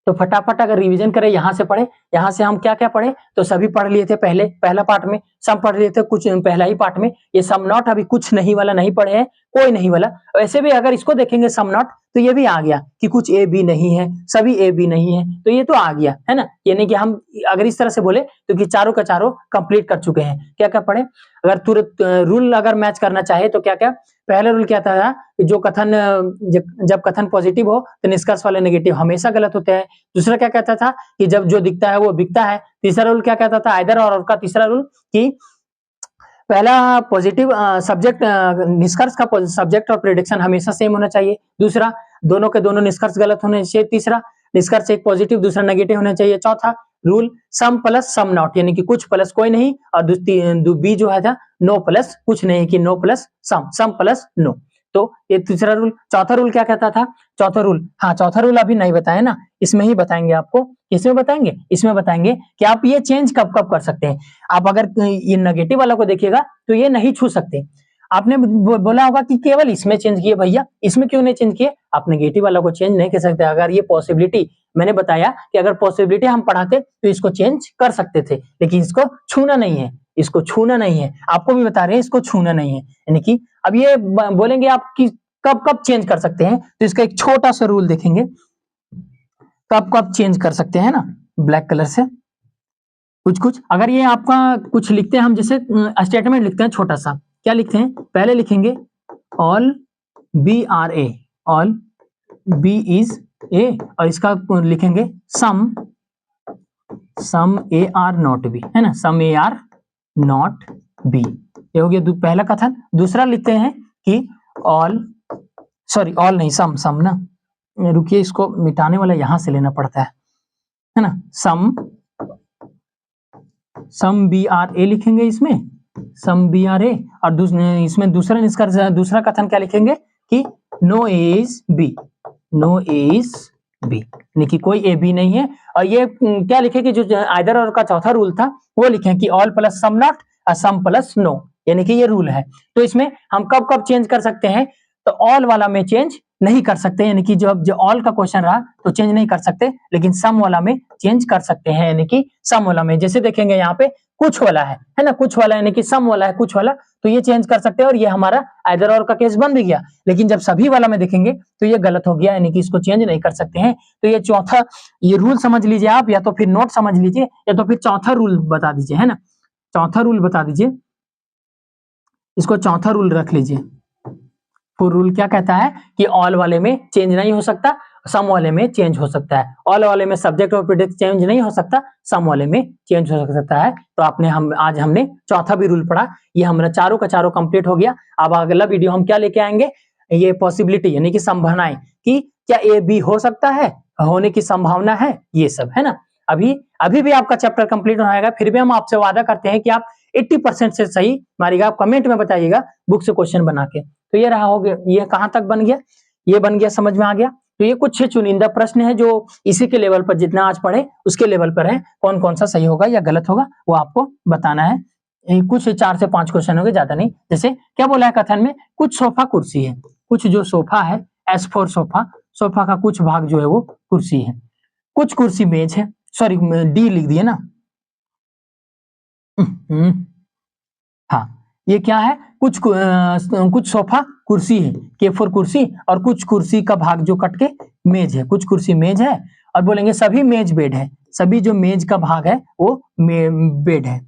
तो फटाफट अगर रिवीजन करें, यहाँ से पढ़े, यहाँ से हम क्या क्या पढ़े, तो सभी पढ़ लिए थे पहला पार्ट में, सम पढ़ लिए थे कुछ पहला ही पार्ट में, ये सम नॉट अभी कुछ नहीं वाला नहीं पढ़े हैं, कोई नहीं वाला। वैसे भी अगर इसको देखेंगे सम नॉट तो ये भी आ गया कि कुछ ए बी नहीं है, सभी ए बी नहीं है, तो ये तो आ गया है ना। यानी कि हम अगर इस तरह से बोले तो कि चारों का चारों कंप्लीट कर चुके हैं। क्या क्या पढ़े, अगर तुरंत रूल अगर मैच करना चाहे तो क्या क्या, पहला रूल क्या था जो कथन जब कथन पॉजिटिव हो तो निष्कर्ष वाले नेगेटिव हमेशा गलत होते हैं। दूसरा क्या कहता था कि जब जो दिखता है वो बिकता है। तीसरा रूल क्या कहता था, आइदर और का तीसरा रूल कि पहला पॉजिटिव सब्जेक्ट निष्कर्ष का सब्जेक्ट और प्रेडिक्शन हमेशा सेम होना चाहिए। दूसरा दोनों के दोनों निष्कर्ष गलत होने चाहिए। तीसरा निष्कर्ष एक पॉजिटिव दूसरा नेगेटिव होना चाहिए। चौथा rule some plus some not, यानी कि कुछ प्लस कोई नहीं, और बी जो है था नो प्लस कुछ नहीं कि नो प्लस सम, सम प्लस नो। तो ये तीसरा रूल। चौथा रूल क्या कहता था, चौथा रूल, हाँ चौथा रूल अभी नहीं बताया ना, इसमें ही बताएंगे आपको। इसमें बताएंगे, इसमें बताएंगे कि आप ये चेंज कब कब कर सकते हैं। आप अगर ये नेगेटिव वाला को देखिएगा तो ये नहीं छू सकते। आपने बोला होगा कि केवल इसमें चेंज किए भैया, इसमें क्यों नहीं चेंज किए, आप नेगेटिव वाला को चेंज नहीं कर सकते। अगर ये पॉसिबिलिटी, मैंने बताया कि अगर पॉसिबिलिटी हम पढ़ाते तो इसको चेंज कर सकते थे, लेकिन इसको छूना नहीं है, इसको छूना नहीं है। आपको भी बता रहे हैं इसको छूना नहीं है। यानी कि अब ये बोलेंगे आप कि कब कब चेंज कर सकते हैं, तो इसका एक छोटा सा रूल देखेंगे, कब कब चेंज कर सकते हैं ना, ब्लैक कलर से कुछ कुछ। अगर ये आपका कुछ लिखते हैं हम, जैसे स्टेटमेंट लिखते हैं छोटा सा, क्या लिखते हैं, पहले लिखेंगे all B are A, all B is A, और इसका लिखेंगे some, some A are not B, है ना, some A are not B. ये हो गया पहला कथन। दूसरा लिखते हैं कि ऑल, सॉरी ऑल नहीं, सम, सम ना, रुकिए इसको मिटाने वाला यहां से लेना पड़ता है ना, सम, सम बी आर ए लिखेंगे इसमें, सम बी आर ए, और इसमें दूसरा निष्कर्ष, दूसरा कथन क्या लिखेंगे कि no A is B, no A is B, यानी कि कोई ए बी नहीं है। और ये क्या लिखे कि जो आइदर और का चौथा रूल था वो लिखे कि ऑल प्लस सम नॉट और सम प्लस नो, यानी कि ये रूल है। तो इसमें हम कब कब चेंज कर सकते हैं, तो ऑल वाला में चेंज नहीं कर सकते, यानी कि जो ऑल का क्वेश्चन रहा तो चेंज नहीं कर सकते, लेकिन सम वाला में चेंज कर सकते हैं। यानी कि सम वाला में जैसे देखेंगे यहाँ पे कुछ वाला है ना, कुछ वाला यानी कि सम वाला है कुछ वाला, तो ये चेंज कर सकते हैं, और ये हमारा आइदर और का केस बन भी गया। लेकिन जब सभी वाला में देखेंगे तो ये गलत हो गया, यानी कि इसको चेंज नहीं कर सकते हैं। तो ये चौथा, ये रूल समझ लीजिए आप, या तो फिर नोट समझ लीजिए, या तो फिर चौथा रूल बता दीजिए, है ना, चौथा रूल बता दीजिए, इसको चौथा रूल रख लीजिए। फुल रूल क्या कहता है कि ऑल वाले में चेंज नहीं हो सकता, सम वाले में चेंज हो सकता है। ऑल वाले में सब्जेक्ट और प्रेडिक्ट चेंज नहीं हो सकता, सम वाले में चेंज हो सकता है। तो आपने आज हमने चौथा भी रूल पढ़ा, ये हमारा चारों का चारों कंप्लीट हो गया। अब अगला वीडियो हम क्या लेके आएंगे, ये पॉसिबिलिटी यानी कि संभावनाएं, कि क्या ए बी हो सकता है, होने की संभावना है, ये सब, है ना। अभी भी आपका चैप्टर कंप्लीट होगा, फिर भी हम आपसे वादा करते हैं कि आप 80% से सही मारिएगा। आप कमेंट में बताइएगा बुक से क्वेश्चन बना के। तो ये रहा, हो गया, ये कहां तक बन गया, ये बन गया, समझ में आ गया। तो ये कुछ चुनिंदा प्रश्न है जो इसी के लेवल पर, जितना आज पढ़े उसके लेवल पर है। कौन कौन सा सही होगा या गलत होगा वो आपको बताना है। कुछ 4 से 5 क्वेश्चन होंगे, ज्यादा नहीं। जैसे क्या बोला है कथन में, कुछ सोफा कुर्सी है, कुछ जो सोफा है S4 सोफा, सोफा का कुछ भाग जो है वो कुर्सी है, कुछ कुर्सी मेज है, सॉरी डी लिख दिए ना, हाँ ये क्या है, कुछ सोफा कुर्सी है, K4 कुर्सी, और कुछ कुर्सी का भाग जो कट के मेज है, कुछ कुर्सी मेज है। और बोलेंगे सभी मेज बेड है, सभी जो मेज का भाग है वो बेड है।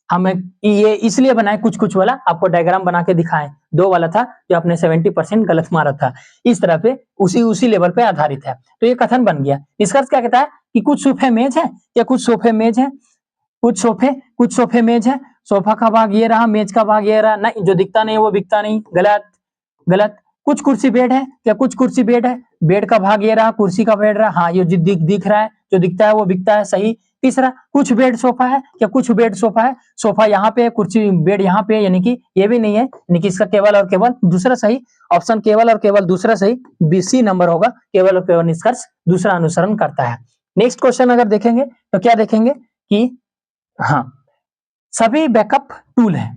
हम ये इसलिए बनाए कुछ कुछ वाला, आपको डायग्राम बना के दिखाएं। 2 वाला था जो आपने 70% गलत मारा था, इस तरह पे उसी लेवल पे आधारित है। तो ये कथन बन गया। निष्कर्ष क्या कहता है कि कुछ सोफे मेज है, या कुछ सोफे मेज है, कुछ सोफे मेज है, सोफा का भाग ये रहा, मेज का भाग ये रहा, नहीं जो दिखता नहीं वो बिकता नहीं, गलत गलत। कुछ कुर्सी बेड है, क्या कुछ कुर्सी बेड है, बेड का भाग ये रहा, कुर्सी का बेड रहा, हाँ ये जो दिख रहा है, जो दिखता है वो बिकता है, सही। तीसरा कुछ बेड सोफा है, क्या कुछ बेड सोफा है, सोफा यहाँ पे है, कुर्सी बेड यहाँ पे है, यानी कि ये भी नहीं है, यानी कि इसका केवल और केवल दूसरा सही ऑप्शन, केवल और केवल दूसरा सही, BC नंबर होगा। केवल और केवल निष्कर्ष दूसरा अनुसरण करता है। नेक्स्ट क्वेश्चन अगर देखेंगे तो क्या देखेंगे कि हाँ सभी बैकअप टूल है,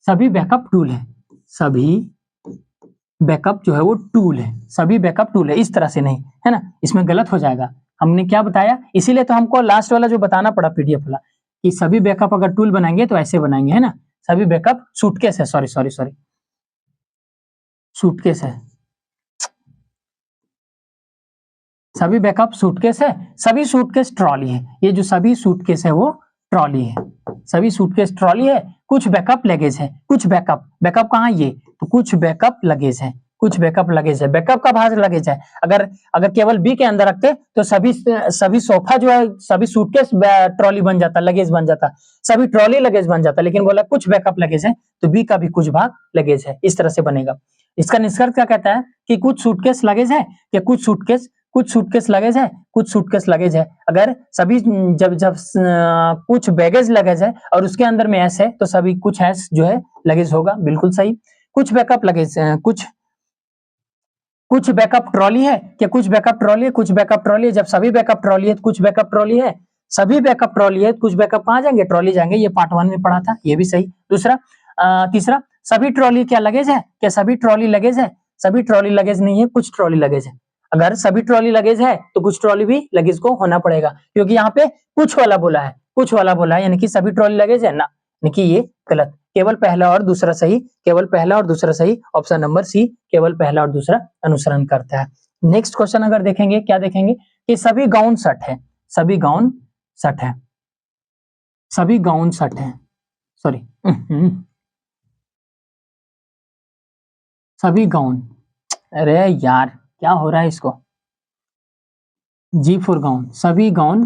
सभी बैकअप टूल है, सभी बैकअप जो है वो टूल है, सभी बैकअप टूल है, इस तरह से नहीं, है ना, इसमें गलत हो जाएगा। हमने क्या बताया, इसीलिए तो हमको लास्ट वाला जो बताना पड़ा PDF वाला, कि सभी बैकअप अगर टूल बनाएंगे तो ऐसे बनाएंगे, है ना, सभी बैकअप सूटकेस है, सॉरी सूटकेस है, सभी बैकअप सूटकेस है, सभी सूटकेस ट्रॉली है। ये जो सभी सूटकेस है वो ट्रॉली है, सभी सूटकेस ट्रॉली है। कुछ बैकअप लगेज है, कुछ बैकअप कहाँ ये, तो कुछ बैकअप लगेज है, कुछ बैकअप लगेज है। बैकअप का भाग लगेज है। अगर अगर केवल बी के अंदर रखते तो सभी सोफा जो है, सभी सूटकेस ट्रॉली बन जाता, लगेज बन जाता, सभी ट्रॉली लगेज बन जाता। लेकिन बोला कुछ बैकअप लगेज है, तो बी का भी कुछ भाग लगेज है। इस तरह से बनेगा। इसका निष्कर्ष क्या कहता है कि कुछ सूटकेस लगेज है या कुछ सूटकेस लगेज है, कुछ सूटकेस लगेज है। अगर सभी जब जब कुछ बैगेज लगेज है और उसके अंदर में एस है, तो सभी कुछ एस जो है लगेज होगा, बिल्कुल सही। कुछ बैकअप लगेज, कुछ बैकअप ट्रॉली है क्या, कुछ बैकअप ट्रॉली है, कुछ बैकअप ट्रॉली है। जब सभी बैकअप ट्रॉली है, कुछ बैकअप ट्रॉली है, सभी बैकअप ट्रॉली है, कुछ बैकअप कहाँ जाएंगे, ट्रॉली जाएंगे। ये पार्ट 1 में पढ़ा था, ये भी सही। दूसरा तीसरा, सभी ट्रॉली क्या लगेज है, क्या सभी ट्रॉली लगेज है, सभी ट्रॉली लगेज नहीं है, कुछ ट्रॉली लगेज है। अगर सभी ट्रॉली लगेज है तो कुछ ट्रॉली भी लगेज को होना पड़ेगा, क्योंकि यहाँ पे कुछ वाला बोला है, कुछ वाला बोला है, यानी कि सभी ट्रॉली लगेज है ना, यानी कि ये गलत। केवल पहला और दूसरा सही, केवल पहला और दूसरा सही। ऑप्शन नंबर सी, केवल पहला और दूसरा अनुसरण करता है। नेक्स्ट क्वेश्चन अगर देखेंगे, क्या देखेंगे कि सभी गाउन शर्ट है, सभी गाउन शर्ट है, सभी गाउन शर्ट है, सॉरी सभी गाउन, अरे यार क्या हो रहा है इसको, जी फॉर गाउन, सभी गाउन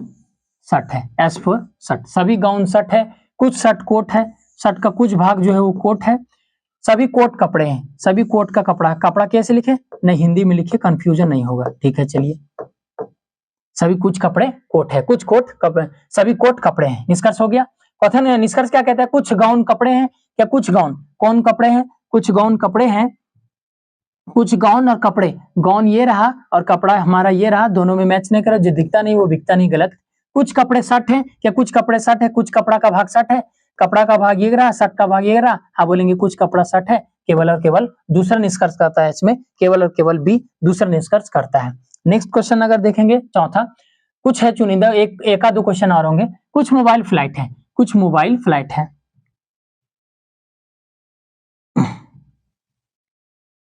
शर्ट है, एस फॉर शर्ट, सभी गाउन शर्ट है। कुछ शर्ट कोट है, शर्ट का कुछ भाग जो है वो कोट है। सभी कोट कपड़े हैं, सभी कोट का कपड़ा, कपड़ा कैसे लिखे, नहीं हिंदी में लिखे, कंफ्यूजन नहीं होगा, ठीक है। चलिए, सभी कुछ कपड़े कोट है, कुछ कोट कपड़े, सभी कोट कपड़े हैं। निष्कर्ष हो गया। कथन निष्कर्ष क्या कहता है, कुछ गाउन कपड़े हैं, क्या कुछ गाउन कौन कपड़े हैं, कुछ गाउन कपड़े हैं, कुछ गाउन और कपड़े, गाउन ये रहा और कपड़ा हमारा ये रहा, दोनों में मैच नहीं करा, जो दिखता नहीं वो बिकता नहीं, गलत। कुछ कपड़े शर्ट है, क्या कुछ कपड़े शर्ट है, कुछ कपड़ा का भाग शर्ट है, कपड़ा का भाग ये रहा, शर्ट का भाग ये रहा, हाँ बोलेंगे कुछ कपड़ा शर्ट है। केवल और केवल दूसरा निष्कर्ष करता है इसमें, केवल और केवल बी दूसरा निष्कर्ष करता है। नेक्स्ट क्वेश्चन अगर देखेंगे, चौथा, कुछ है चुनिंदा, एक आध दो क्वेश्चन और होंगे। कुछ मोबाइल फ्लाइट है, कुछ मोबाइल फ्लाइट है,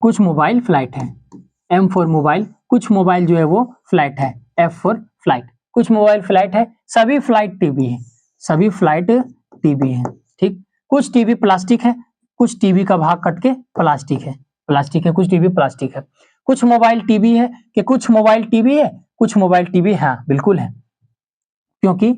कुछ मोबाइल फ्लाइट है, एम फॉर मोबाइल, कुछ मोबाइल जो है वो फ्लाइट है, एफ फॉर फ्लाइट, कुछ मोबाइल फ्लाइट है। सभी फ्लाइट टीवी है, सभी फ्लाइट टीवी है, ठीक। कुछ टीवी प्लास्टिक है, कुछ टीवी का भाग कट के प्लास्टिक है, प्लास्टिक है, कुछ टीवी प्लास्टिक है। कुछ मोबाइल टीवी है कि कुछ मोबाइल टीवी है, कुछ मोबाइल टीवी, हाँ बिल्कुल है, क्योंकि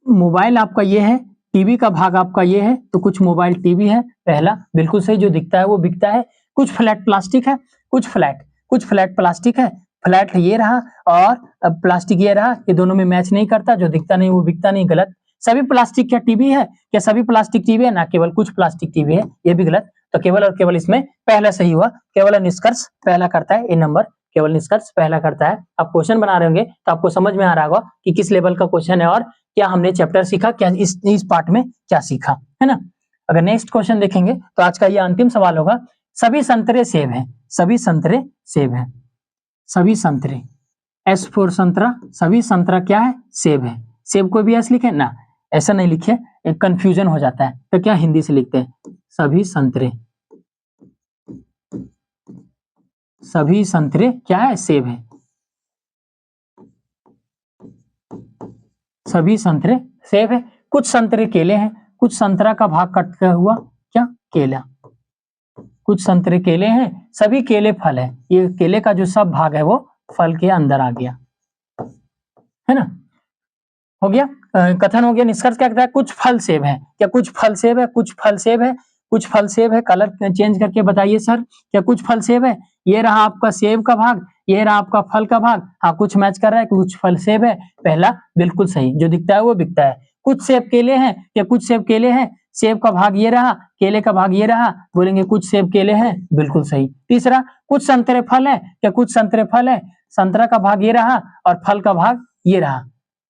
मोबाइल आपका ये है, टीवी का भाग आपका ये है, तो कुछ मोबाइल टीवी है, पहला बिल्कुल सही, जो दिखता है वो बिकता है। कुछ फ्लैट प्लास्टिक है, कुछ फ्लैट प्लास्टिक है, फ्लैट ये रहा और प्लास्टिक ये रहा, ये दोनों में मैच नहीं करता, जो दिखता नहीं वो बिकता नहीं, गलत। सभी प्लास्टिक क्या टीवी है, क्या सभी प्लास्टिक टीवी है, ना केवल कुछ प्लास्टिक टीवी है, ये भी गलत। तो केवल और केवल इसमें पहला सही हुआ, केवल निष्कर्ष पहला करता है, ए नंबर केवल निष्कर्ष पहला करता है। आप क्वेश्चन बना रहे होंगे तो आपको समझ में आ रहा होगा कि किस लेवल का क्वेश्चन है और क्या हमने चैप्टर सीखा, क्या इस पार्ट में क्या सीखा, है ना। अगर नेक्स्ट क्वेश्चन देखेंगे तो आज का ये अंतिम सवाल होगा, सभी संतरे सेब हैं, सभी संतरे सेब हैं, सभी संतरे, एस फॉर संतरा, सभी संतरा क्या है, सेब है। सेब को भी एस लिखे ना, ऐसा नहीं लिखे, एक कंफ्यूजन हो जाता है, तो क्या हिंदी से लिखते हैं, सभी संतरे, सभी संतरे क्या है, सेब है, सभी संतरे सेब है। कुछ संतरे केले हैं, कुछ संतरा का भाग कट हुआ क्या, केला, कुछ संतरे केले हैं, सभी केले फल है, ये केले का जो सब भाग है वो फल के अंदर आ गया, है ना। हो गया, कथन हो गया। निष्कर्ष क्या कहता है, कुछ फल सेब है, क्या कुछ फल सेब है, कुछ फल सेब है, कुछ फल सेब है। कलर चेंज करके बताइए सर, क्या कुछ फल सेब है, ये रहा आपका सेब का भाग, ये रहा आपका फल का भाग, हाँ कुछ मैच कर रहा है, कुछ फल सेब है, पहला बिल्कुल सही, जो दिखता है वो बिकता है। कुछ सेब केले हैं, क्या कुछ सेब केले हैं, सेब का भाग ये रहा, केले का भाग ये रहा, बोलेंगे कुछ सेब केले हैं, बिल्कुल सही। तीसरा, कुछ संतरे फल है, क्या कुछ संतरे फल है, संतरा का भाग ये रहा और फल का भाग ये रहा,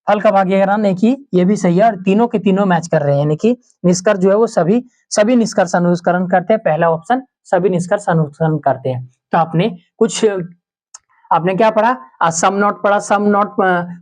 फल का भाग ये रहा, नहीं कि ये भी सही है, और तीनों के तीनों मैच कर रहे हैं, यानी कि निष्कर्ष जो है वो सभी निष्कर्ष अनुसरण करते हैं, पहला ऑप्शन सभी निष्कर्ष अनुसरण करते हैं। तो आपने क्या पढ़ा, सम नॉट पढ़ा, सम नॉट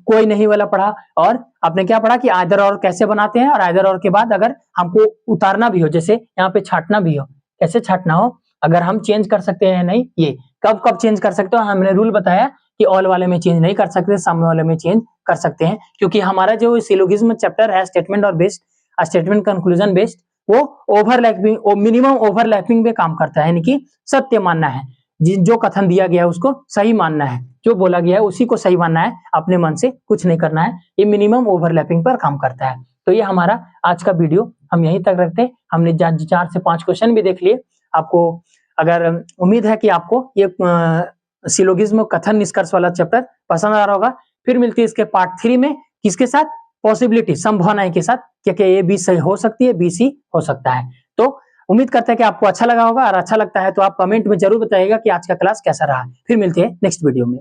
कोई नहीं वाला पढ़ा, और आपने क्या पढ़ा कि आइदर और कैसे बनाते हैं, और आइदर और के बाद अगर हमको उतारना भी हो, जैसे यहाँ पे छाटना भी हो, कैसे छाटना हो, अगर हम चेंज कर सकते हैं नहीं, ये कब कब चेंज कर सकते हो, हमने रूल बताया कि ऑल वाले में चेंज नहीं कर सकते, सम वाले में चेंज कर सकते हैं, क्योंकि हमारा जो सिलोगिज्म चैप्टर है स्टेटमेंट और बेस्ड, स्टेटमेंट कंक्लूजन बेस्ड, वो ओवरलैपिंग, मिनिमम ओवरलैपिंग पे काम करता है, यानी कि सत्य मानना है, जो कथन दिया गया है उसको सही मानना है, जो बोला गया है उसी को सही मानना है, अपने मन से कुछ नहीं करना है, ये मिनिमम ओवरलैपिंग पर काम करता है। तो ये हमारा आज का वीडियो हम यहीं तक रखते हैं। हमने 4 से 5 क्वेश्चन भी देख लिए। आपको अगर उम्मीद है कि आपको ये सिलोगिज्म कथन निष्कर्ष वाला चैप्टर पसंद आ रहा होगा। फिर मिलती है इसके पार्ट 3 में, किसके साथ, पॉसिबिलिटी, संभावनाएं के साथ, क्या ये बी सही हो सकती है, बी सी हो सकता है। तो उम्मीद करते हैं कि आपको अच्छा लगा होगा, और अच्छा लगता है तो आप कमेंट में जरूर बताइएगा कि आज का क्लास कैसा रहा। फिर मिलते हैं नेक्स्ट वीडियो में।